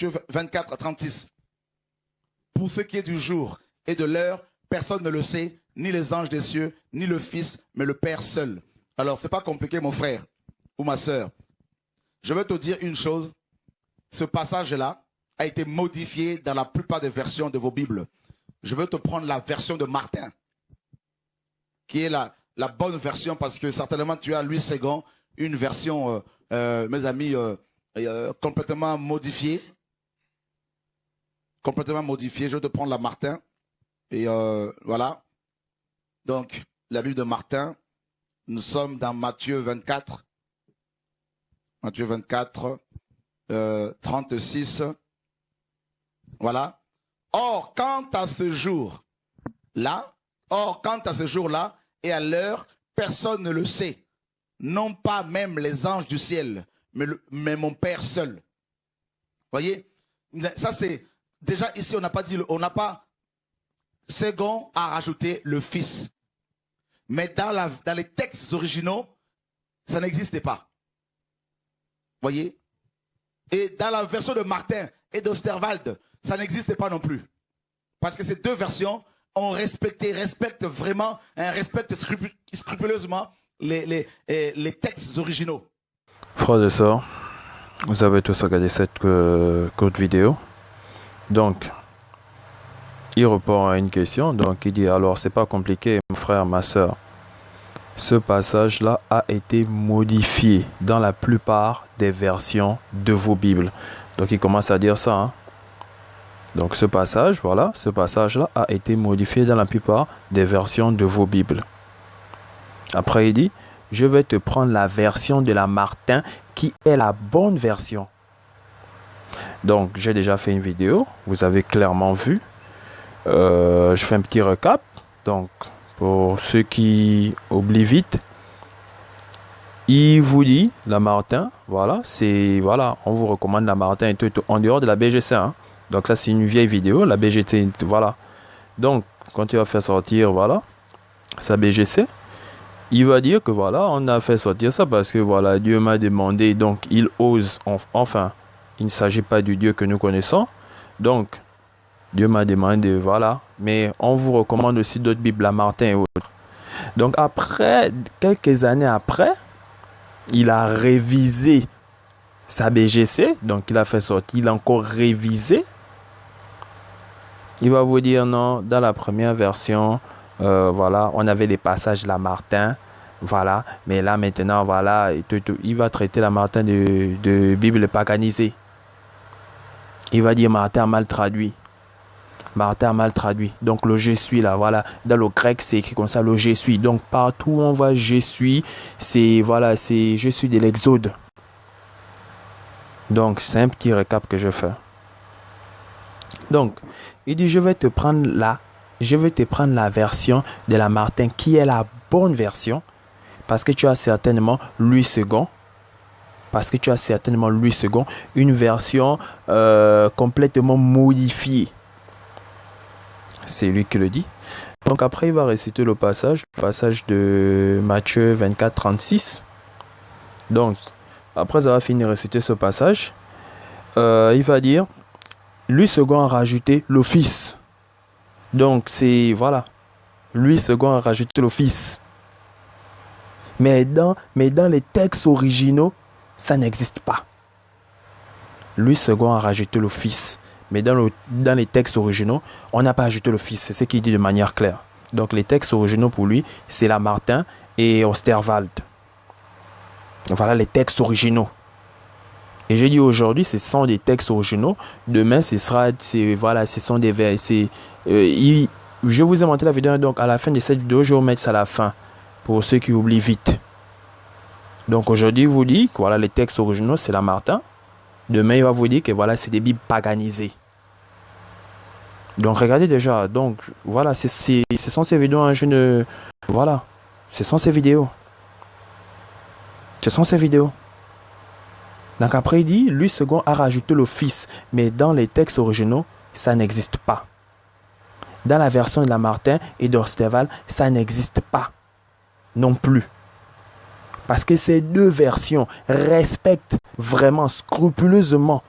Matthieu 24, 36. Pour ce qui est du jour et de l'heure, personne ne le sait, ni les anges des cieux, ni le Fils, mais le Père seul. Alors, ce n'est pas compliqué, mon frère ou ma sœur. Je veux te dire une chose. Ce passage-là a été modifié dans la plupart des versions de vos Bibles. Je veux te prendre la version de Martin, qui est la bonne version, parce que certainement tu as Louis II, une version, mes amis, complètement modifiée. Complètement modifiée. Je vais te prendre la Martin. Et voilà. Donc, la Bible de Martin, nous sommes dans Matthieu 24. Matthieu 24, 36. Voilà. Or, quant à ce jour-là, et à l'heure, personne ne le sait. Non pas même les anges du ciel, mais mon Père seul. Voyez, ça c'est, déjà ici on n'a pas second à rajouter le Fils. Mais dans les textes originaux, ça n'existait pas. Voyez? Et dans la version de Martin et d'Osterwald, ça n'existait pas non plus. Parce que ces deux versions ont respectent scrupuleusement les textes originaux. Frères et sœurs, vous avez tous regardé cette courte vidéo. Donc, il répond à une question. Donc, il dit, alors, c'est pas compliqué, mon frère, ma sœur. Ce passage-là a été modifié dans la plupart des versions de vos Bibles. Donc, il commence à dire ça. Hein. Donc, ce passage, voilà, ce passage-là a été modifié dans la plupart des versions de vos Bibles. Après, il dit, je vais te prendre la version de la Martin qui est la bonne version. Donc, j'ai déjà fait une vidéo. Vous avez clairement vu. Je fais un petit recap. Donc, pour ceux qui oublient vite, il vous dit la Martin. Voilà, on vous recommande la Martin et tout en dehors de la BGC. Hein. Donc, ça, c'est une vieille vidéo. La BGC, voilà. Donc, quand il va faire sortir, voilà, sa BGC, il va dire que voilà, on a fait sortir ça parce que voilà, Dieu m'a demandé. Donc, il ose, enfin, il ne s'agit pas du Dieu que nous connaissons. Donc, Dieu m'a demandé, voilà. Mais on vous recommande aussi d'autres Bibles, la Martin et autres. Donc, après, quelques années après, il a révisé sa BGC. Donc, il a fait sortir, il a encore révisé. Il va vous dire non, dans la première version, voilà, on avait des passages la Martin. Voilà, mais là maintenant, voilà, il va traiter la Martin de Bible paganisée. Il va dire Martin a mal traduit. Martin a mal traduit. Donc le je suis là, voilà. Dans le grec, c'est écrit comme ça, le je suis. Donc partout où on va je suis, c'est voilà, c'est je suis de l'Exode. Donc c'est un petit récap que je fais. Donc, il dit je vais te prendre la version de la Martin qui est la bonne version. Parce que tu as certainement Louis II. Une version complètement modifiée. C'est lui qui le dit. Donc après, il va réciter le passage de Matthieu 24, 36. Donc, après avoir fini de réciter ce passage, il va dire, Louis II a rajouté le Fils. Donc, c'est, voilà, Louis II a rajouté le Fils. Mais dans les textes originaux, ça n'existe pas. Louis II a rajouté le Fils. Mais dans les textes originaux, on n'a pas ajouté le Fils. C'est ce qu'il dit de manière claire. Donc les textes originaux pour lui, c'est la Martin et Osterwald. Voilà les textes originaux. Et j'ai dit aujourd'hui, ce sont des textes originaux. Demain, ce sont des versets. Je vous ai montré la vidéo, donc à la fin de cette vidéo, je vais vous mettre ça à la fin. Pour ceux qui oublient vite. Donc aujourd'hui, il vous dit que voilà, les textes originaux, c'est la Martin. Demain, il va vous dire que voilà, c'est des Bibles paganisées. Donc regardez déjà. Donc voilà, ce sont ces vidéos. Hein, voilà, ce sont ces vidéos. Donc après, il dit, Louis II a rajouté le Fils. Mais dans les textes originaux, ça n'existe pas. Dans la version de la Martin et d'Osterwald, ça n'existe pas. Non plus. Parce que ces deux versions respectent vraiment scrupuleusement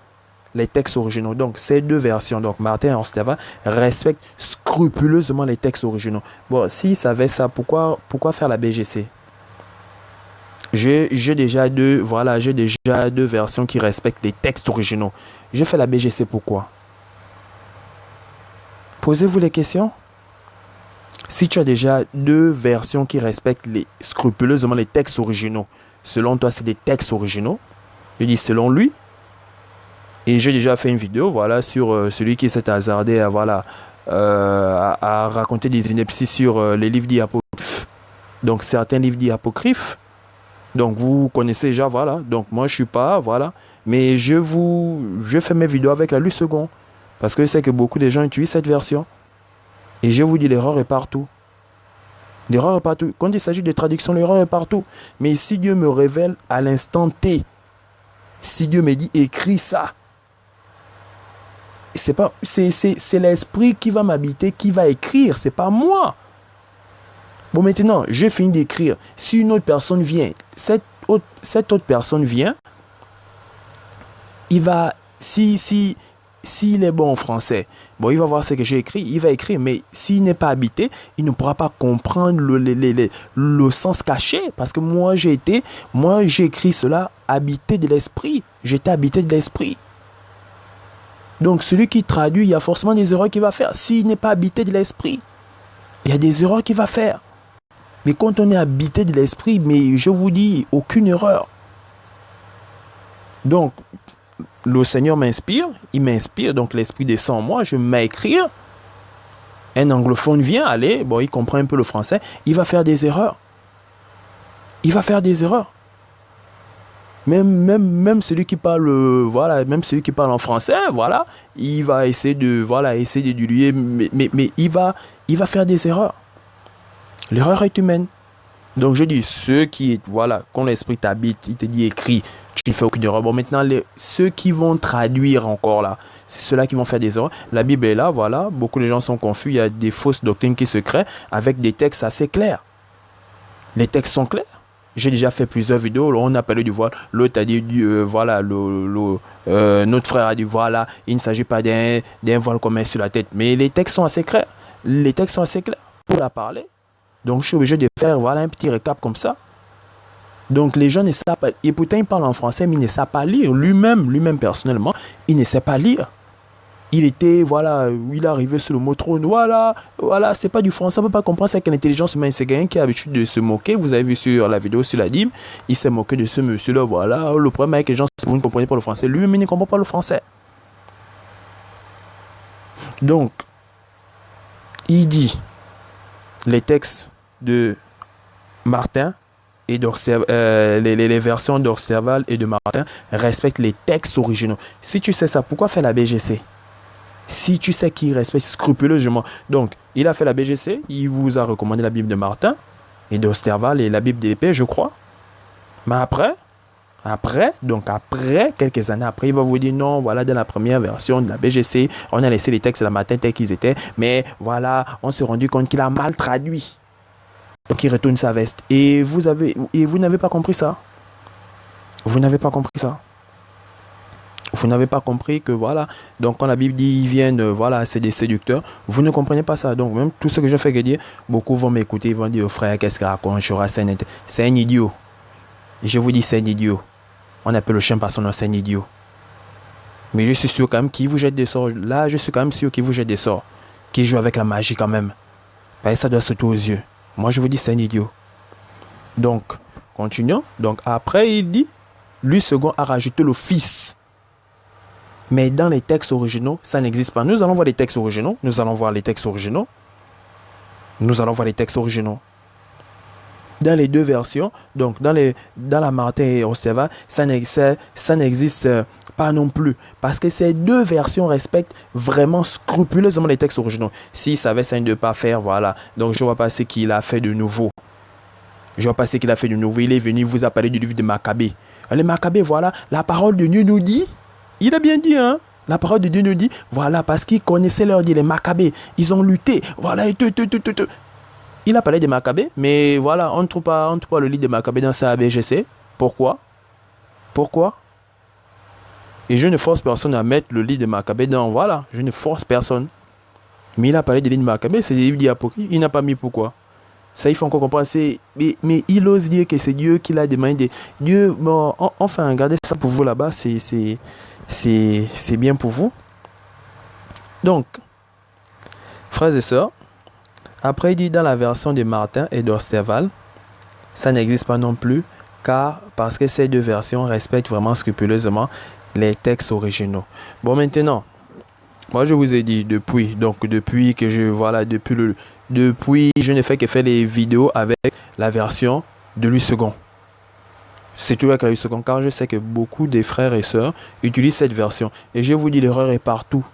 les textes originaux. Donc, ces deux versions, donc Martin et Orsteva, respectent scrupuleusement les textes originaux. Bon, s'ils savaient ça, pourquoi faire la BGC? J'ai déjà deux versions qui respectent les textes originaux. J'ai fait la BGC, pourquoi? Posez-vous les questions. Si tu as déjà deux versions qui respectent scrupuleusement les textes originaux, selon toi, c'est des textes originaux. Je dis selon lui. Et j'ai déjà fait une vidéo, voilà, sur celui qui s'est hasardé à raconter des inepties sur les livres dits apocryphes. Donc, certains livres dits apocryphes. Donc, vous connaissez déjà, voilà. Donc, moi, je suis pas, voilà. Mais je fais mes vidéos avec la Louis II. Parce que je sais que beaucoup de gens utilisent cette version. Et je vous dis, l'erreur est partout. L'erreur est partout. Quand il s'agit de traduction, l'erreur est partout. Mais si Dieu me révèle à l'instant T, si Dieu me dit, écris ça, c'est l'esprit qui va m'habiter, qui va écrire, c'est pas moi. Bon, maintenant, j'ai fini d'écrire. Si une autre personne vient, cette autre personne vient, il va, s'il est bon en français, bon, il va voir ce que j'ai écrit, il va écrire, mais s'il n'est pas habité, il ne pourra pas comprendre le sens caché, parce que moi, j'ai écrit cela habité de l'esprit. J'étais habité de l'esprit. Donc, celui qui traduit, il y a forcément des erreurs qu'il va faire. S'il n'est pas habité de l'esprit, il y a des erreurs qu'il va faire. Mais quand on est habité de l'esprit, mais je vous dis, aucune erreur. Donc, le Seigneur m'inspire, il m'inspire, donc l'esprit descend en moi, je me mets à écrire. Un anglophone vient, allez, bon, il comprend un peu le français, il va faire des erreurs. Il va faire des erreurs. Même celui qui parle, même celui qui parle en français, voilà, il va essayer de diluer, mais il va faire des erreurs. L'erreur est humaine. Donc je dis, ceux qui, quand l'esprit t'habite, il te dit écrit, tu ne fais aucune erreur. Bon, maintenant, ceux qui vont traduire encore là, c'est ceux-là qui vont faire des erreurs. La Bible est là, voilà, beaucoup de gens sont confus, il y a des fausses doctrines qui se créent avec des textes assez clairs. Les textes sont clairs. J'ai déjà fait plusieurs vidéos, on a parlé du voile, l'autre a dit, notre frère a dit, voilà, il ne s'agit pas d'un voile qu'on met sur la tête. Mais les textes sont assez clairs. Les textes sont assez clairs pour la parler. Donc, je suis obligé de faire un petit récap comme ça. Donc, les gens ne savent pas. Et pourtant, il parle en français, mais il ne sait pas lire. Lui-même, personnellement, il ne sait pas lire. Il était, il est arrivé sur le mot trône. Voilà, c'est pas du français, on ne peut pas comprendre. C'est qu'une intelligence humaine, c'est quelqu'un qui a l'habitude de se moquer. Vous avez vu sur la vidéo sur la dîme, il s'est moqué de ce monsieur-là. Voilà, le problème avec les gens, c'est que vous ne comprenez pas le français. Lui-même, il ne comprend pas le français. Donc, il dit, les textes de Martin et les versions d'Orsteval et de Martin respectent les textes originaux. Si tu sais ça, pourquoi faire la BGC? Si tu sais qu'il respecte scrupuleusement. Donc, il a fait la BGC, il vous a recommandé la Bible de Martin et d'Orsteval et la Bible d'Épée, je crois. Mais après quelques années après, il va vous dire non, voilà, dans la première version de la BGC, on a laissé les textes de la Martin tels qu'ils étaient, mais voilà, on s'est rendu compte qu'il a mal traduit. Donc il retourne sa veste. Et vous n'avez pas compris ça. Vous n'avez pas compris ça. Vous n'avez pas compris que donc quand la Bible dit ils viennent, c'est des séducteurs, vous ne comprenez pas ça. Donc même tout ce que je fais que dire, beaucoup vont m'écouter, ils vont dire frère, qu'est-ce qu'il raconte, c'est un idiot. Je vous dis, c'est un idiot. On appelle le chien par son nom, c'est un idiot. Mais je suis sûr quand même qu'il vous jette des sorts. Là, je suis quand même sûr qu'il vous jette des sorts. Qu'il joue avec la magie quand même. Parce que ça doit sauter aux yeux. Moi, je vous dis, c'est un idiot. Donc, continuons. Donc, après, il dit, lui second a rajouté le fils. Mais dans les textes originaux, ça n'existe pas. Nous allons voir les textes originaux. Dans les deux versions, donc dans la Martin et Orsteva, ça n'existe pas non plus. Parce que ces deux versions respectent vraiment scrupuleusement les textes originaux. S'il savait ça, il ne peut pas faire, Donc je vois pas ce qu'il a fait de nouveau. Il est venu, il vous a parlé du livre de Maccabée. Les Maccabées, la parole de Dieu nous dit, il a bien dit, hein. La parole de Dieu nous dit, parce qu'ils connaissaient leur Dieu, les Maccabées, ils ont lutté, Il a parlé des Maccabées, mais on ne trouve pas le livre de Maccabées dans sa BGC. Pourquoi? Et je ne force personne à mettre le livre de Maccabée dans. Voilà, je ne force personne. Mais il a parlé de livre de Maccabée, c'est des livres d'apocryphe. Il n'a pas mis pourquoi. Ça, il faut encore comprendre. Mais il ose dire que c'est Dieu qui l'a demandé. Dieu, bon, enfin, regardez ça pour vous là-bas, c'est bien pour vous. Donc, frères et sœurs, après il dit dans la version de Martin et d'Orsteval, ça n'existe pas non plus, parce que ces deux versions respectent vraiment scrupuleusement les textes originaux. Bon, maintenant, moi je vous ai dit depuis que je ne fais que faire les vidéos avec la version de Louis II. C'est tout avec la Louis II, car je sais que beaucoup de frères et sœurs utilisent cette version. Et je vous dis, l'erreur est partout.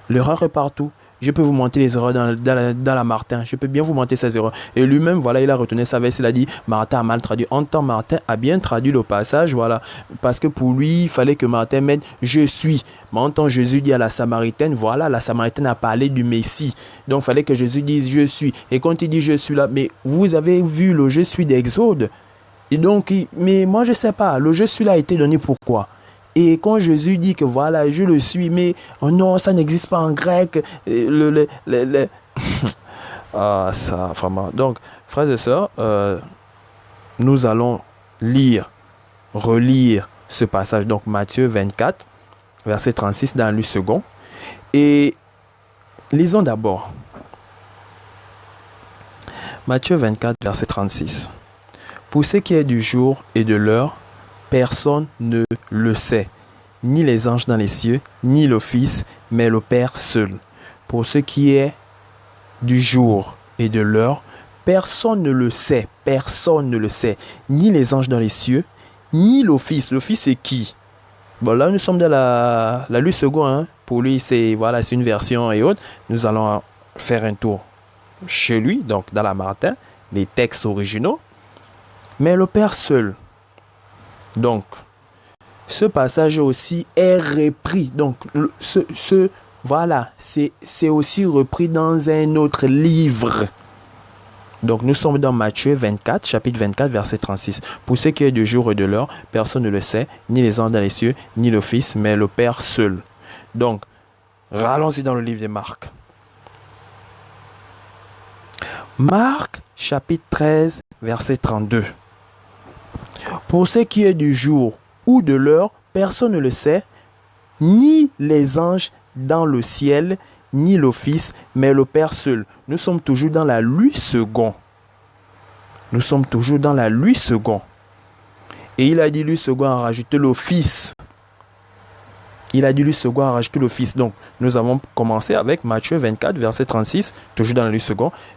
L'erreur est partout. Je peux vous montrer les erreurs dans la Martin. Je peux bien vous montrer ces erreurs. Et lui-même, voilà, il a retenu sa veste. Il a dit, Martin a mal traduit. En temps, Martin a bien traduit le passage, voilà. Parce que pour lui, il fallait que Martin mette « Je suis ». Mais en temps, Jésus dit à la Samaritaine, voilà, la Samaritaine a parlé du Messie. Donc, il fallait que Jésus dise « Je suis ». Et quand il dit « Je suis » là, mais vous avez vu le « Je suis » d'Exode. Et donc, mais moi, je ne sais pas. Le « Je suis » là a été donné pourquoi? Et quand Jésus dit que voilà, je le suis, mais oh non, ça n'existe pas en grec. Ah, ça, vraiment. Donc, frères et sœurs, nous allons relire ce passage. Donc, Matthieu 24, verset 36 dans le second. Et lisons d'abord. Matthieu 24, verset 36. Pour ce qui est du jour et de l'heure, personne ne le sait, ni les anges dans les cieux, ni le Fils, mais le Père seul. Pour ce qui est du jour et de l'heure, personne ne le sait, ni les anges dans les cieux, ni le Fils. Le Fils, c'est qui? Bon, là, nous sommes dans la Louis II. Hein. Pour lui, c'est une version et autres. Nous allons faire un tour chez lui, donc dans la Martin, les textes originaux. Mais le Père seul. Donc, ce passage aussi est repris. Donc, c'est aussi repris dans un autre livre. Donc, nous sommes dans Matthieu 24, chapitre 24, verset 36. Pour ce qui est du jour et de l'heure, personne ne le sait, ni les anges dans les cieux, ni le Fils, mais le Père seul. Donc, allons-y dans le livre de Marc. Marc, chapitre 13, verset 32. Pour ce qui est du jour ou de l'heure, personne ne le sait, ni les anges dans le ciel, ni le Fils, mais le Père seul. Nous sommes toujours dans la Louis II. Nous sommes toujours dans la Louis II. Et il a dit Louis II a rajouté le Fils. Il a dit Louis II a rajouté le Fils. Donc, nous avons commencé avec Matthieu 24, verset 36, toujours dans la Louis II.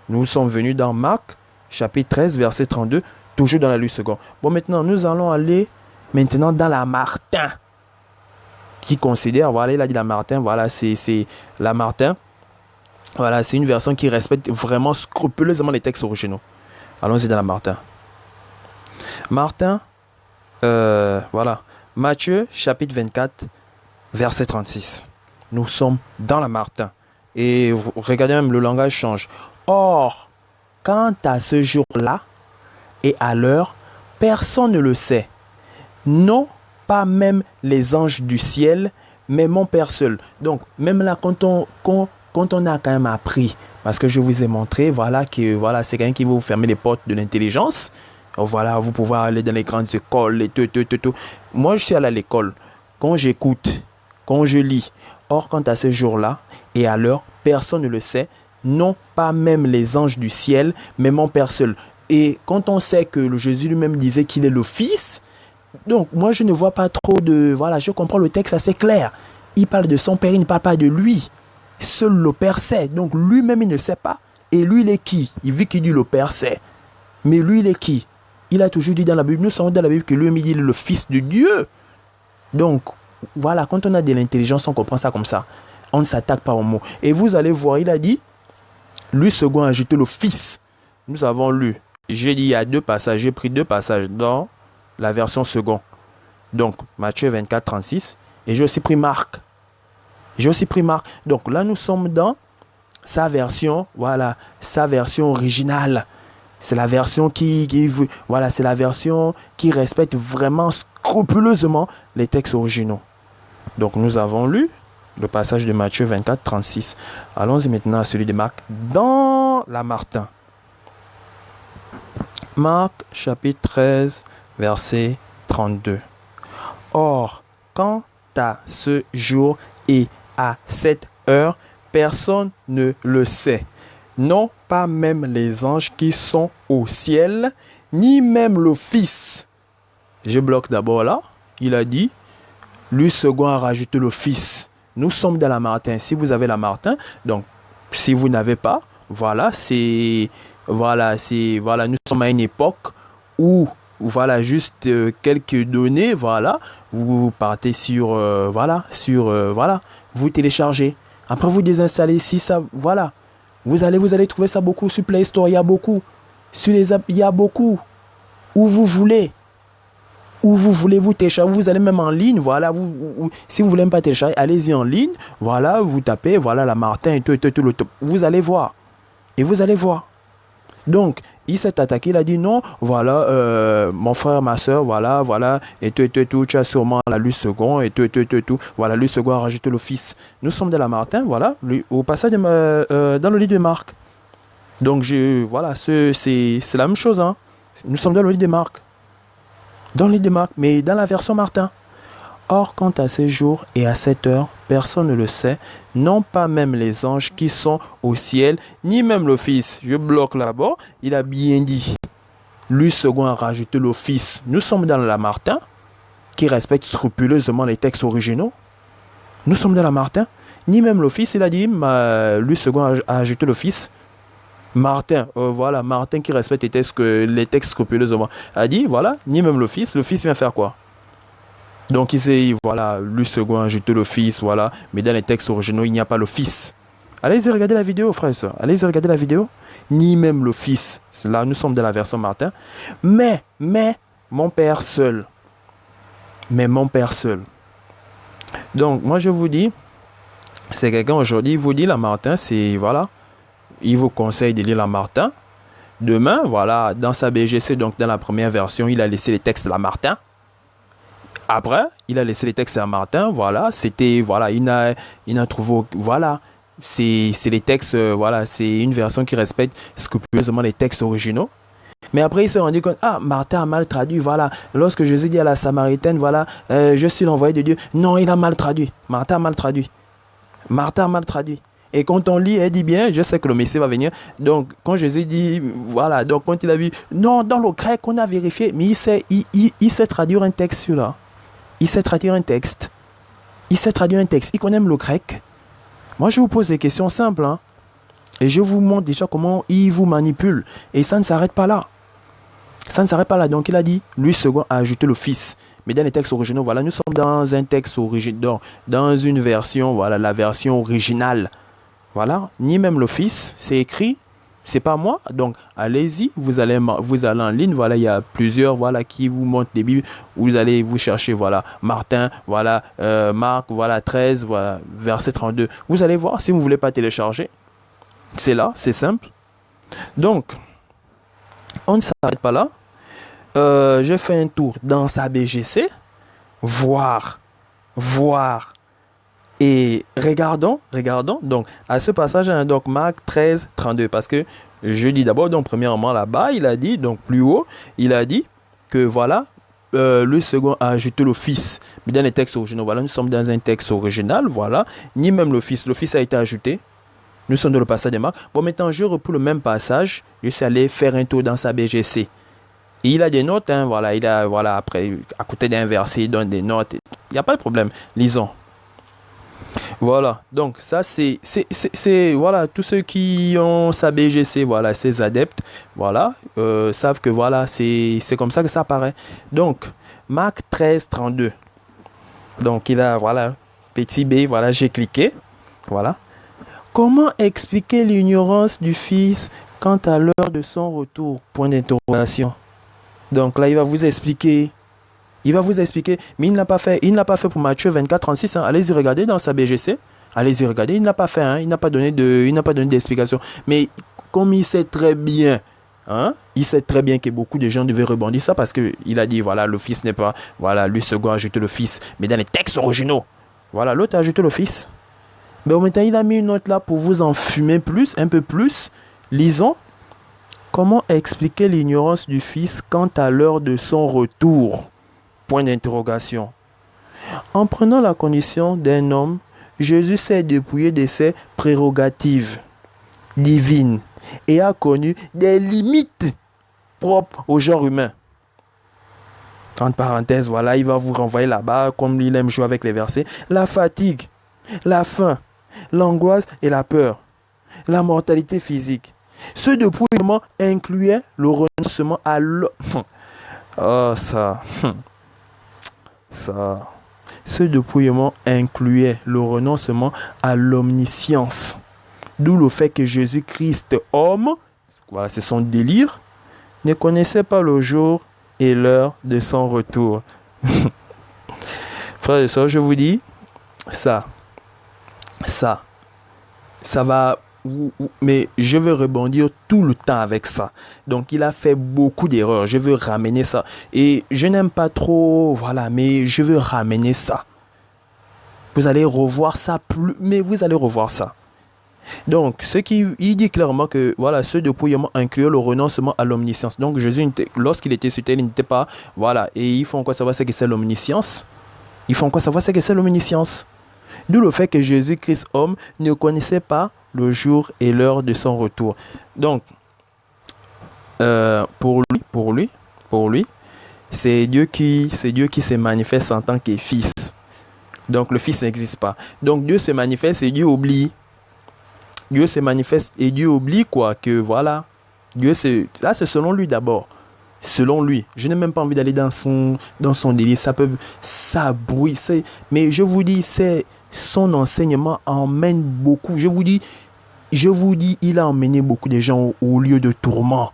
Nous sommes venus dans Marc, chapitre 13, verset 32, toujours dans la Louis II. Bon, maintenant, nous allons aller maintenant dans la Martin, qui considère, voilà, il a dit la Martin, voilà, c'est la Martin, voilà, c'est une version qui respecte vraiment scrupuleusement les textes originaux. Allons-y dans la Martin. Martin, voilà, Matthieu, chapitre 24, verset 36. Nous sommes dans la Martin. Et regardez même, le langage change. Or, quant à ce jour-là et à l'heure, personne ne le sait. Non, pas même les anges du ciel, mais mon Père seul. Donc, même là, quand on a quand même appris, parce que je vous ai montré, voilà, que voilà, c'est quelqu'un qui va vous fermer les portes de l'intelligence. Voilà, vous pouvez aller dans les grandes écoles et tout. Moi, je suis allé à l'école. Quand j'écoute, quand je lis, or, quant à ce jour-là et à l'heure, personne ne le sait. Non, pas même les anges du ciel, mais mon Père seul. Et quand on sait que le Jésus lui-même disait qu'il est le Fils, donc moi je ne vois pas trop de... Voilà, je comprends le texte assez clair. Il parle de son Père, il ne parle pas de lui. Seul le Père sait. Donc lui-même il ne sait pas. Et lui il est qui? Il vit qu'il dit le Père sait. Mais lui il est qui? Il a toujours dit dans la Bible, nous savons dans la Bible que lui-même il est le Fils de Dieu. Donc voilà, quand on a de l'intelligence, on comprend ça comme ça. On ne s'attaque pas au mot. Et vous allez voir, il a dit, lui second a ajouté le Fils. Nous avons lu. J'ai dit il y a deux passages, j'ai pris deux passages dans la version second. Donc, Matthieu 24, 36. Et j'ai aussi pris Marc. Donc là, nous sommes dans sa version, voilà, sa version originale. C'est la version c'est la version qui respecte vraiment scrupuleusement les textes originaux. Donc nous avons lu le passage de Matthieu 24, 36. Allons-y maintenant à celui de Marc dans la Martin. Marc chapitre 13, verset 32. Or, quant à ce jour et à cette heure, personne ne le sait. Non, pas même les anges qui sont au ciel, ni même le Fils. Je bloque d'abord là. Il a dit, lui second a rajouté le Fils. Nous sommes dans la Martin. Si vous avez la Martin, donc si vous n'avez pas, voilà, nous sommes à une époque où voilà juste quelques données, voilà, vous partez sur vous téléchargez. Après vous désinstallez si ça, voilà. Vous allez trouver ça beaucoup sur Play Store, il y a beaucoup. Sur les apps, il y a beaucoup. Où vous voulez vous télécharger, vous allez même en ligne, voilà, si vous voulez même pas télécharger, allez-y en ligne, voilà, vous tapez, voilà, la Martin et tout le top. Vous allez voir. Et vous allez voir. Donc, il s'est attaqué, il a dit non, voilà, mon frère, ma soeur, voilà, et tout, tu as sûrement la lu second, et tout, voilà, lu second a rajouté le Fils. Nous sommes de la Martin, voilà, au passage dans le livre de Marc. Donc, voilà, c'est la même chose, hein. Nous sommes dans le livre de Marc. Dans le livre de Marc, mais dans la version Martin. Or, quant à ces jours et à cette heure, personne ne le sait, non pas même les anges qui sont au ciel, ni même le Fils. Je bloque là-bas, il a bien dit. Lui second a rajouté le Fils. Nous sommes dans la Martin, qui respecte scrupuleusement les textes originaux. Nous sommes dans la Martin, ni même le Fils, il a dit, lui second a ajouté le Fils. Martin, voilà, Martin qui respecte les textes scrupuleusement, a dit, voilà, ni même le Fils vient faire quoi? Donc ici, voilà, lui second a ajouté le Fils, voilà, mais dans les textes originaux, il n'y a pas le Fils. Allez-y regarder la vidéo, frère et soeur. Allez-y regarder la vidéo. Ni même le Fils. Là, nous sommes dans la version Martin. Mais, mon Père seul. Mais mon Père seul. Donc, moi, je vous dis, c'est quelqu'un aujourd'hui, il vous dit la Martin, c'est, voilà, il vous conseille de lire la Martin. Demain, voilà, dans sa BGC, donc dans la première version, il a laissé les textes de la Martin. Après, il a laissé les textes à Martin, voilà, c'était, voilà, il a trouvé, voilà, c'est les textes, voilà, c'est une version qui respecte scrupuleusement les textes originaux. Mais après, il s'est rendu compte, ah, Martin a mal traduit, voilà, lorsque Jésus dit à la Samaritaine, voilà, je suis l'envoyé de Dieu. Non, il a mal traduit, Martin a mal traduit. Et quand on lit, elle dit bien, je sais que le Messie va venir. Donc, quand Jésus dit, voilà, donc quand il a vu, non, dans le grec, on a vérifié, mais il sait traduire un texte celui-là. Il sait traduire un texte. Il connaît même le grec. Moi, je vous pose des questions simples, hein, et je vous montre déjà comment il vous manipule. Et ça ne s'arrête pas là. Donc, il a dit, lui second a ajouté le Fils. Mais dans les textes originaux, voilà, nous sommes dans un texte original, dans une version, voilà, la version originale. Voilà, ni même le Fils, c'est écrit, c'est pas moi. Donc, allez-y, vous allez en ligne, voilà, il y a plusieurs, voilà, qui vous montrent des Bibles. Vous allez vous chercher, voilà, Martin, voilà, Marc, voilà, 13, voilà, verset 32. Vous allez voir, si vous ne voulez pas télécharger, c'est là, c'est simple. Donc, on ne s'arrête pas là. Je fais un tour dans sa BGC, voir, et regardons, donc à ce passage, donc Marc 13, 32, parce que je dis d'abord, donc premièrement là-bas, il a dit, donc plus haut, il a dit que voilà, le second a ajouté le Fils. Mais dans les textes originaux, voilà, nous sommes dans un texte original, voilà, ni même le Fils a été ajouté. Nous sommes dans le passage de Marc. Bon, maintenant, je reprends le même passage, je suis allé faire un tour dans sa BGC. Et il a des notes, hein, voilà, après, à côté d'un verset, il donne des notes, il n'y a pas de problème, lisons. Voilà, donc ça c'est voilà, tous ceux qui ont sa BGC, voilà, ces adeptes, voilà, savent que voilà, c'est comme ça que ça apparaît. Donc, Marc 13, 32. Donc, il a, voilà, petit b, voilà, j'ai cliqué, voilà. Comment expliquer l'ignorance du Fils quant à l'heure de son retour? Point d'interrogation. Donc là, il va vous expliquer. Mais il n'a pas fait pour Matthieu 24, 36. Hein. Allez-y regarder dans sa BGC. Allez-y regarder. Il n'a pas fait. Hein. Il n'a pas donné d'explication. Mais comme il sait très bien, hein, il sait très bien que beaucoup de gens devaient rebondir ça parce qu'il a dit, voilà, le Fils n'est pas, voilà, lui second a ajouté le Fils. Mais dans les textes originaux, Voilà, l'autre a ajouté le Fils. Mais au maintenant, il a mis une note là pour vous enfumer plus, un peu plus. Lisons. Comment expliquer l'ignorance du Fils quant à l'heure de son retour? Point d'interrogation. En prenant la condition d'un homme, Jésus s'est dépouillé de ses prérogatives divines et a connu des limites propres au genre humain. Entre parenthèses, voilà, il va vous renvoyer là-bas, comme il aime jouer avec les versets. La fatigue, la faim, l'angoisse et la peur, la mortalité physique. Ce dépouillement incluait le renoncement à l'homme. Oh, ça. Ce dépouillement incluait le renoncement à l'omniscience. D'où le fait que Jésus-Christ, homme, voilà, c'est son délire, ne connaissait pas le jour et l'heure de son retour. Frères et sœurs, je vous dis, ça va, mais je veux rebondir tout le temps avec ça. Donc, il a fait beaucoup d'erreurs. Je veux ramener ça. Et je n'aime pas trop, voilà, mais je veux ramener ça. Vous allez revoir ça mais vous allez revoir ça. Donc, il dit clairement que voilà, ce dépouillement inclut le renoncement à l'omniscience. Donc, Jésus, lorsqu'il était sur terre, il n'était pas. Voilà. Et ils font quoi savoir ce que c'est l'omniscience? Ils font quoi savoir ce que c'est l'omniscience? D'où le fait que Jésus-Christ, homme, ne connaissait pas le jour et l'heure de son retour. Donc, pour lui, c'est Dieu qui se manifeste en tant que fils. Donc, le fils n'existe pas. Donc, Dieu se manifeste et Dieu oublie. Dieu se manifeste et Dieu oublie quoi, que voilà, là c'est selon lui d'abord, selon lui. Je n'ai même pas envie d'aller dans son délire, ça brouille, mais je vous dis, son enseignement emmène beaucoup. Je vous dis, il a emmené beaucoup de gens au lieu de tourment.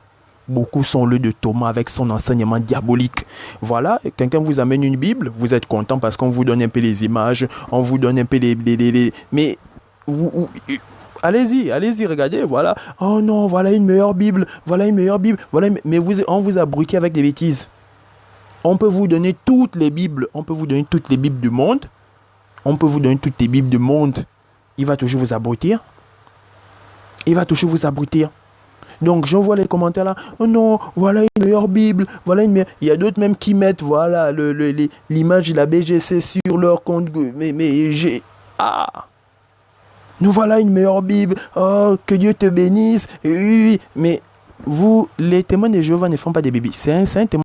Beaucoup sont au lieu de tourment avec son enseignement diabolique. Voilà, quelqu'un vous amène une Bible, vous êtes content parce qu'on vous donne un peu les images, on vous donne un peu mais allez-y, regardez, voilà. Oh non, voilà une meilleure Bible, mais on vous a bruqué avec des bêtises. On peut vous donner toutes les Bibles, du monde. Il va toujours vous abrutir. Donc, je vois les commentaires là. Oh non, voilà une meilleure Bible. Il y a d'autres même qui mettent, voilà, l'image de la BGC sur leur compte. Nous voilà une meilleure Bible. Oh, que Dieu te bénisse. Oui. Mais vous, les témoins de Jéhovah ne font pas des bébés. C'est un témoin.